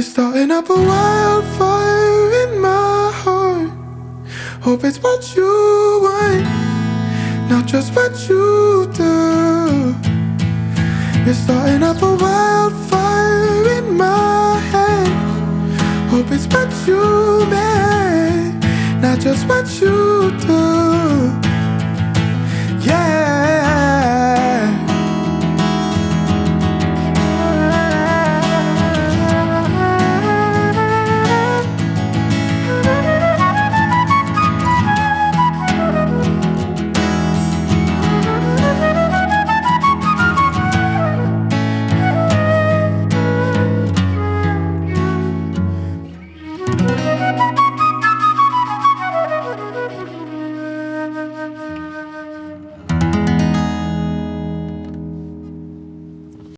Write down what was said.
You're starting up a wildfire in my heart. Hope it's what you want, not just what you do. You're starting up a wildfire in my head. Hope it's what you meant, not just what you